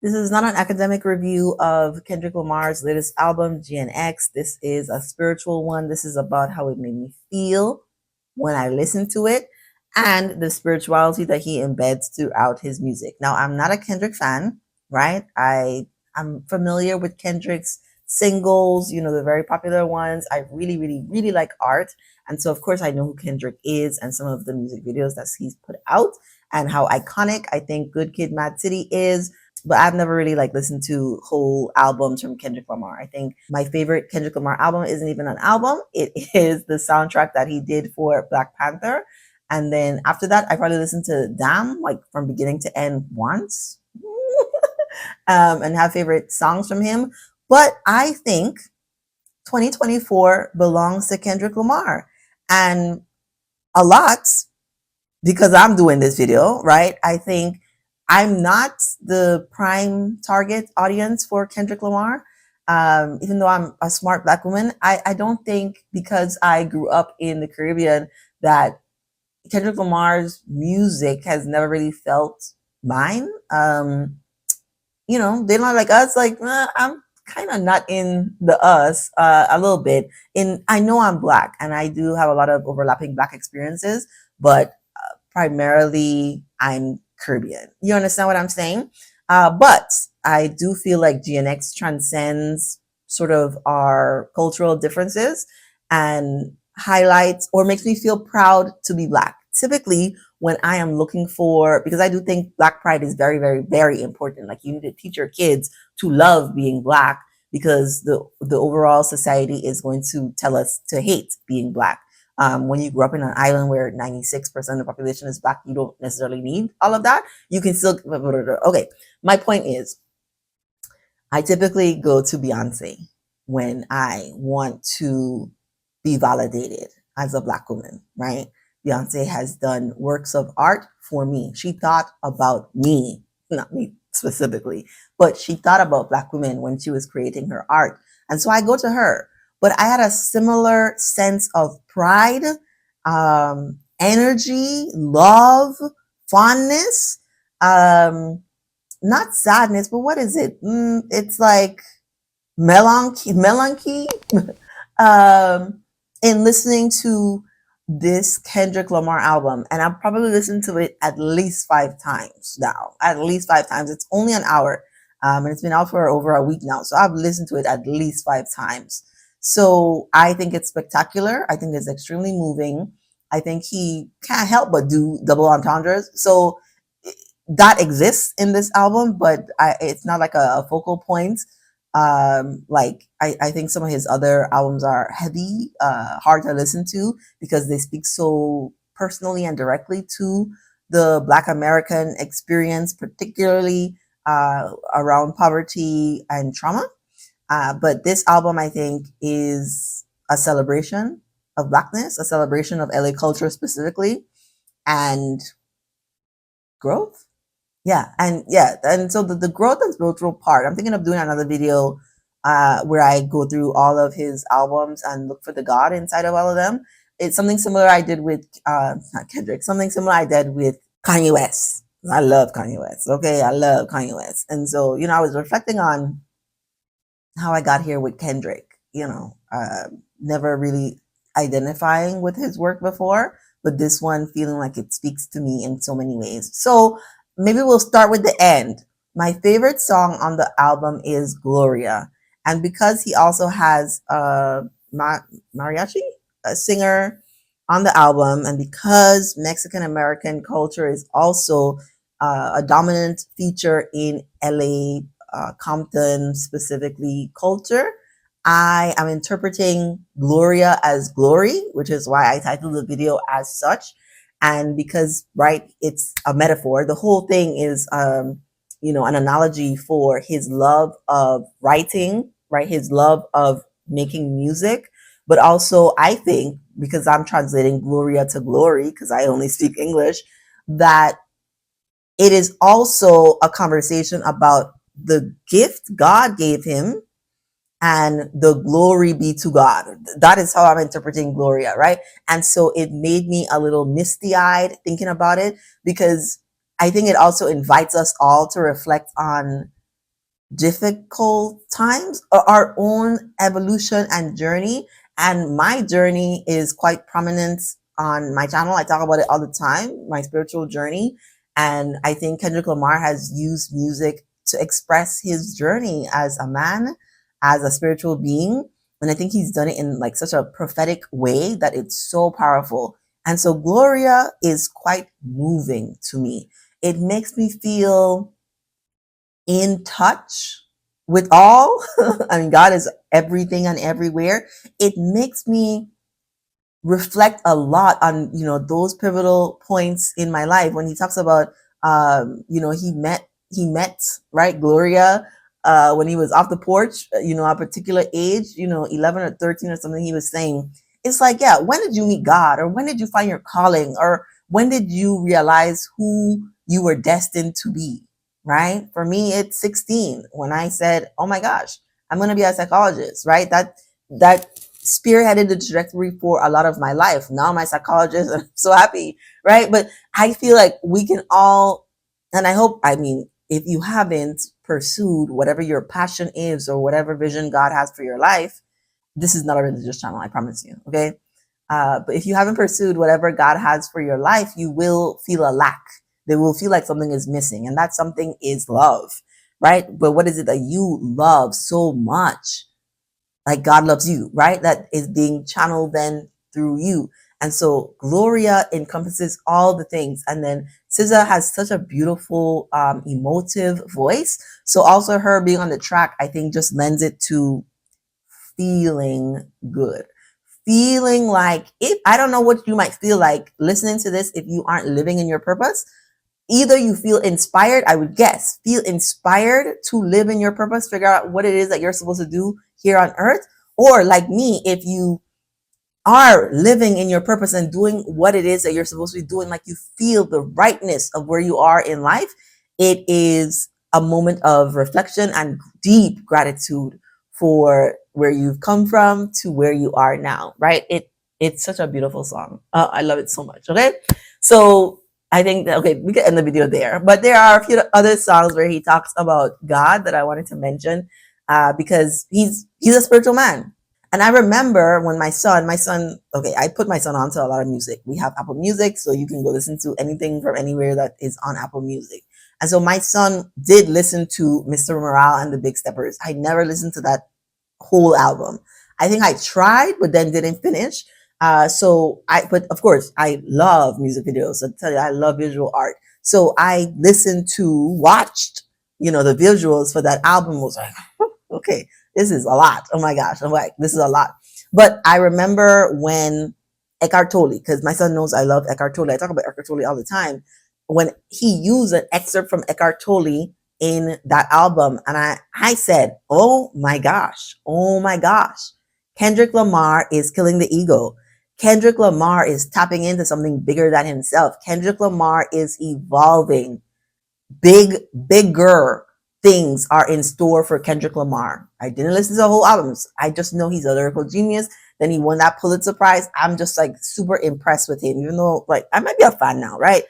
This is not an academic review of Kendrick Lamar's latest album, GNX. This is a spiritual one. This is about how it made me feel when I listened to it and the spirituality that he embeds throughout his music. Now, I'm not a Kendrick fan, right? I'm familiar with Kendrick's singles, the very popular ones. I really, really, really like art. And so, of course, I know who Kendrick is and some of the music videos that he's put out and how iconic I think Good Kid, Mad City is. But I've never really listened to whole albums from Kendrick Lamar. I think my favorite Kendrick Lamar album isn't even an album. It is the soundtrack that he did for Black Panther. And then after that, I probably listened to Damn, from beginning to end once. And have favorite songs from him. But I think 2024 belongs to Kendrick Lamar. And a lot, because I'm doing this video, right? I think I'm not the prime target audience for Kendrick Lamar. Even though I'm a smart Black woman, I don't think because I grew up in the Caribbean that Kendrick Lamar's music has never really felt mine. They're not like us. I'm kind of not in the us a little bit. I know I'm Black and I do have a lot of overlapping Black experiences, but primarily I'm Caribbean. You understand what I'm saying? But I do feel like GNX transcends sort of our cultural differences and highlights or makes me feel proud to be Black. Typically, when I am looking for, because I do think Black pride is very, very, very important. Like, you need to teach your kids to love being Black because the overall society is going to tell us to hate being Black. When you grew up in an island where 96% of the population is Black, you don't necessarily need all of that. You can still, okay. My point is, I typically go to Beyonce when I want to be validated as a Black woman, right? Beyonce has done works of art for me. She thought about me, not me specifically, but she thought about Black women when she was creating her art. And so I go to her. But I had a similar sense of pride, energy, love, fondness, not sadness, but what is it? It's like melancholy, in listening to this Kendrick Lamar album. And I've probably listened to it at least 5 times now. At least 5 times. It's only an hour. And it's been out for over a week now. So I've listened to it at least 5 times. So I think it's spectacular. I think it's extremely moving. I think he can't help but do double entendres. So that exists in this album, but it's not like a focal point. I think some of his other albums are heavy, hard to listen to because they speak so personally and directly to the Black American experience, particularly around poverty and trauma. But this album, I think, is a celebration of Blackness, a celebration of LA culture specifically, and growth. And so the growth and spiritual part, I'm thinking of doing another video where I go through all of his albums and look for the God inside of all of them. It's something similar I did with not Kendrick, something similar I did with Kanye West. I love Kanye West. Okay, I love Kanye West. And so, I was reflecting on how I got here with Kendrick, never really identifying with his work before, but this one feeling like it speaks to me in so many ways. So maybe we'll start with the end. My favorite song on the album is Gloria. And because he also has mariachi, a singer on the album, and because Mexican American culture is also a dominant feature in LA, Compton specifically culture, I am interpreting Gloria as glory, which is why I titled the video as such. And because, right, it's a metaphor, the whole thing is, an analogy for his love of writing, right? His love of making music, but also I think, because I'm translating Gloria to glory, because I only speak English, that it is also a conversation about the gift God gave him and the glory be to God. That is how I'm interpreting Gloria, right? And so it made me a little misty-eyed thinking about it, because I think it also invites us all to reflect on difficult times, or our own evolution and journey. And my journey is quite prominent on my channel. I talk about it all the time, my spiritual journey. And I think Kendrick Lamar has used music to express his journey as a man, as a spiritual being. And I think he's done it in like such a prophetic way that it's so powerful. And so Gloria is quite moving to me. It makes me feel in touch with all. I mean, God is everything and everywhere. It makes me reflect a lot on, those pivotal points in my life when he talks about, he met, right, Gloria, when he was off the porch, a particular age, 11 or 13 or something. He was saying, it's like, yeah, when did you meet God, or when did you find your calling, or when did you realize who you were destined to be? Right? For me, it's 16 when I said, oh my gosh, I'm going to be a psychologist, right? That spearheaded the trajectory for a lot of my life. Now I'm a psychologist and I'm so happy, right? But I feel like we can all, and I mean, if you haven't pursued whatever your passion is or whatever vision God has for your life, this is not a religious channel, I promise you, okay? But if you haven't pursued whatever God has for your life, you will feel a lack. They will feel like something is missing, and that something is love, right? But what is it that you love so much? Like God loves you, right? That is being channeled then through you. And so Gloria encompasses all the things. And then SZA has such a beautiful, emotive voice. So also her being on the track, I think just lends it to feeling good. Feeling like, if I don't know what you might feel like listening to this if you aren't living in your purpose. Either you feel inspired, I would guess, feel inspired to live in your purpose, figure out what it is that you're supposed to do here on earth. Or like me, if you are living in your purpose and doing what it is that you're supposed to be doing, like you feel the rightness of where you are in life, it is a moment of reflection and deep gratitude for where you've come from to where you are now, right? It's such a beautiful song. I love it so much. Okay. So I think that, okay, we can end the video there, but there are a few other songs where he talks about God that I wanted to mention, because he's a spiritual man. And I remember when my son, okay, I put my son onto a lot of music. We have Apple Music, so you can go listen to anything from anywhere that is on Apple Music. And so my son did listen to Mr. Morale and the Big Steppers. I never listened to that whole album. I think I tried, but then didn't finish. But of course, I love music videos. I tell you, I love visual art. So I watched, the visuals for that album. Was like, okay, this is a lot. Oh my gosh. I'm like, this is a lot. But I remember when Eckhart Tolle, because my son knows I love Eckhart Tolle. I talk about Eckhart Tolle all the time. When he used an excerpt from Eckhart Tolle in that album, and I said, oh my gosh, Kendrick Lamar is killing the ego. Kendrick Lamar is tapping into something bigger than himself. Kendrick Lamar is evolving. Bigger things are in store for Kendrick Lamar. I didn't listen to the whole albums. I just know he's a lyrical genius. Then he won that Pulitzer Prize. I'm just like super impressed with him, even though like I might be a fan now, right?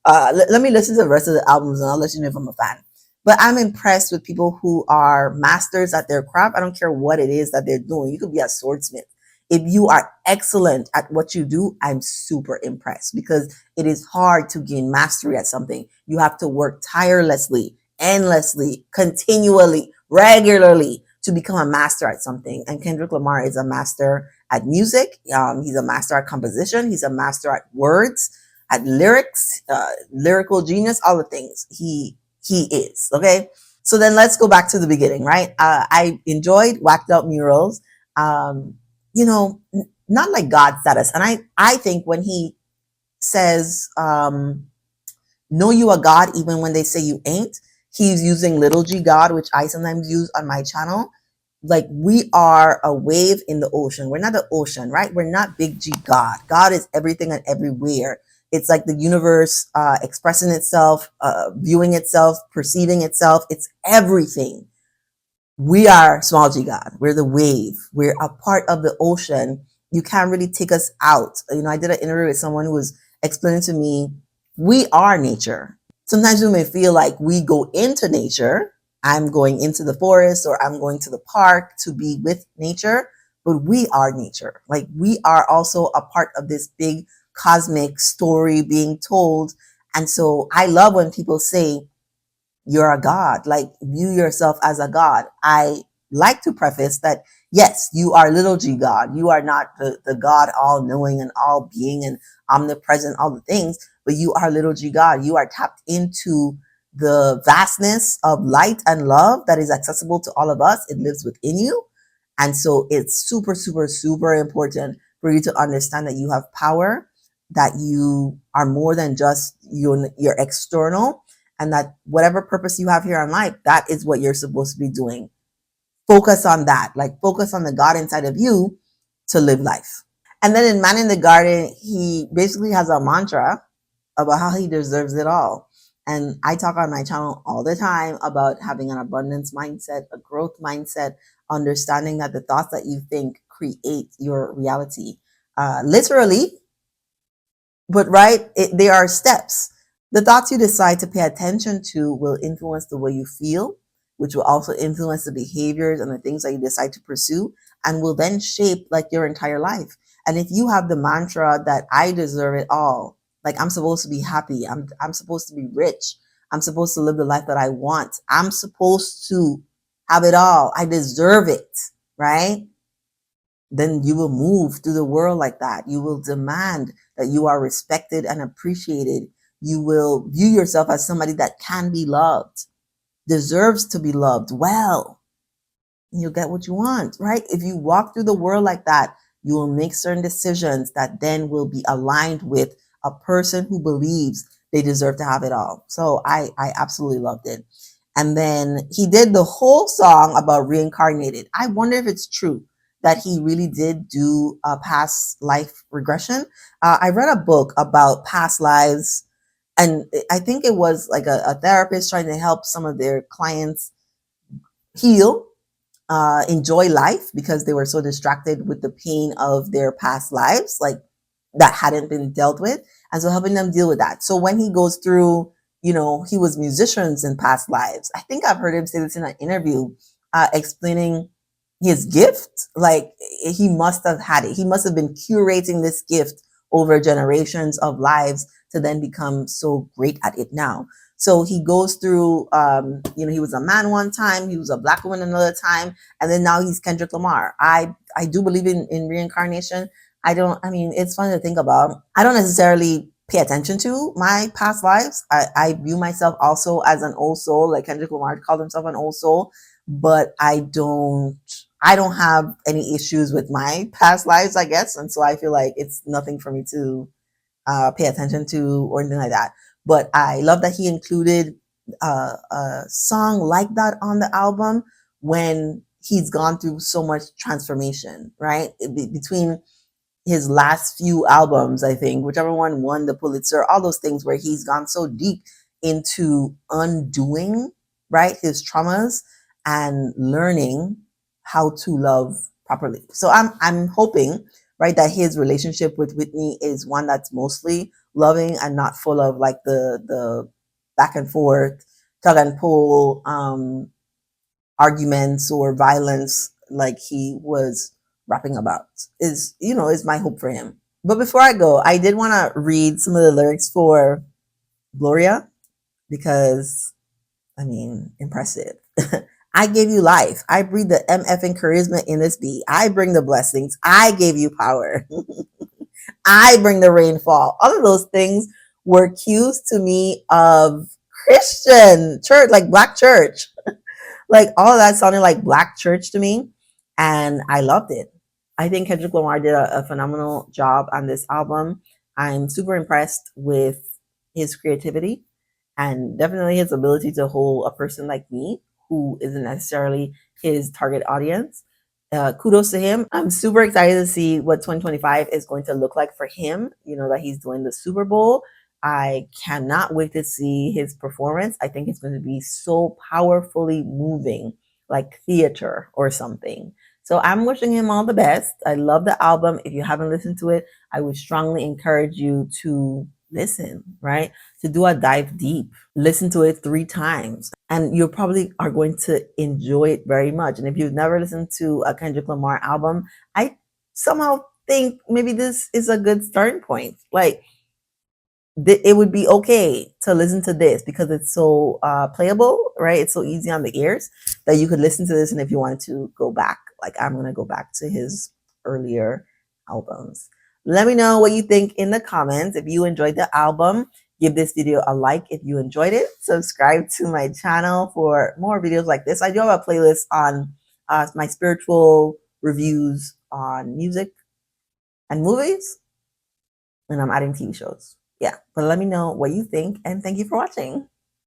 Let me listen to the rest of the albums and I'll let you know if I'm a fan. But I'm impressed with people who are masters at their craft. I don't care what it is that they're doing. You could be a swordsmith. If you are excellent at what you do, I'm super impressed, because it is hard to gain mastery at something. You have to work tirelessly, endlessly, continually, regularly to become a master at something. And Kendrick Lamar is a master at music. He's a master at composition. He's a master at words, at lyrics, lyrical genius, all the things. He is. Okay. So then let's go back to the beginning, right? I enjoyed Whacked Out Murals. Not like God status. And I think when he says, know you a God even when they say you ain't, he's using little g God, which I sometimes use on my channel. Like, we are a wave in the ocean. We're not the ocean, right? We're not big G God. God is everything and everywhere. It's like the universe expressing itself, viewing itself, perceiving itself. It's everything. We are small g God. We're the wave. We're a part of the ocean. You can't really take us out. I did an interview with someone who was explaining to me, we are nature. Sometimes we may feel like we go into nature I'm going into the forest or I'm going to the park to be with nature, but we are nature. Like we are also a part of this big cosmic story being told. And so I love when people say, you're a god, like view yourself as a god. I like to preface that, yes, you are little g God. You are not the God all knowing and all being and omnipresent, all the things, but you are little g God. You are tapped into the vastness of light and love that is accessible to all of us. It lives within you. And so it's super, super, super important for you to understand that you have power, that you are more than just your external, and that whatever purpose you have here on life, that is what you're supposed to be doing. Focus on that. Like focus on the God inside of you to live life. And then in Man in the Garden, he basically has a mantra about how he deserves it all. And I talk on my channel all the time about having an abundance mindset, a growth mindset, understanding that the thoughts that you think create your reality. Literally, but there are steps. The thoughts you decide to pay attention to will influence the way you feel, which will also influence the behaviors and the things that you decide to pursue, and will then shape like your entire life. And if you have the mantra that I deserve it all, like I'm supposed to be happy, I'm supposed to be rich, I'm supposed to live the life that I want, I'm supposed to have it all, I deserve it, right? Then you will move through the world like that. You will demand that you are respected and appreciated. You will view yourself as somebody that can be loved, deserves to be loved well. And you'll get what you want, right? If you walk through the world like that, you will make certain decisions that then will be aligned with a person who believes they deserve to have it all. So I absolutely loved it. And then he did the whole song about Reincarnated. I wonder if it's true that he really did do a past life regression. I read a book about past lives, and I think it was like a therapist trying to help some of their clients heal, enjoy life because they were so distracted with the pain of their past lives, like that hadn't been dealt with. And so helping them deal with that. So when he goes through, he was musicians in past lives. I think I've heard him say this in an interview, explaining his gift. Like he must have had it. He must have been curating this gift over generations of lives to then become so great at it now. So he goes through, he was a man one time, he was a black woman another time, and then now he's Kendrick Lamar. I do believe in reincarnation. It's fun to think about. I don't necessarily pay attention to my past lives. I view myself also as an old soul, like Kendrick Lamar called himself an old soul, but I don't have any issues with my past lives, I guess. And so I feel like it's nothing for me to pay attention to or anything like that. But I love that he included a song like that on the album when he's gone through so much transformation, right? Between his last few albums, I think, whichever one won the Pulitzer, all those things where he's gone so deep into undoing, right, his traumas and learning how to love properly. So I'm hoping, right, that his relationship with Whitney is one that's mostly loving and not full of like the back and forth, tug and pull, arguments or violence like he was rapping about is my hope for him. But before I go, I did want to read some of the lyrics for Gloria because impressive. I gave you life. I breathe the MFing charisma in this beat. I bring the blessings. I gave you power. I bring the rainfall. All of those things were cues to me of Christian church, like Black church. Like all of that sounded like Black church to me, and I loved it. I think Kendrick Lamar did a phenomenal job on this album. I'm super impressed with his creativity and definitely his ability to hold a person like me who isn't necessarily his target audience. Kudos to him. I'm super excited to see what 2025 is going to look like for him. That he's doing the Super Bowl. I cannot wait to see his performance. I think it's going to be so powerfully moving, like theater or something. So I'm wishing him all the best. I love the album. If you haven't listened to it, I would strongly encourage you to listen, right? To do a dive deep, listen to it 3 times, and you probably are going to enjoy it very much. And if you've never listened to a Kendrick Lamar album, I somehow think maybe this is a good starting point. Like, it would be okay to listen to this because it's so playable, right? It's so easy on the ears that you could listen to this. And if you wanted to go back, like I'm going to go back to his earlier albums. Let me know what you think in the comments. If you enjoyed the album, give this video a like if you enjoyed it. Subscribe to my channel for more videos like this. I do have a playlist on my spiritual reviews on music and movies, and I'm adding TV shows. Yeah, but let me know what you think, and thank you for watching.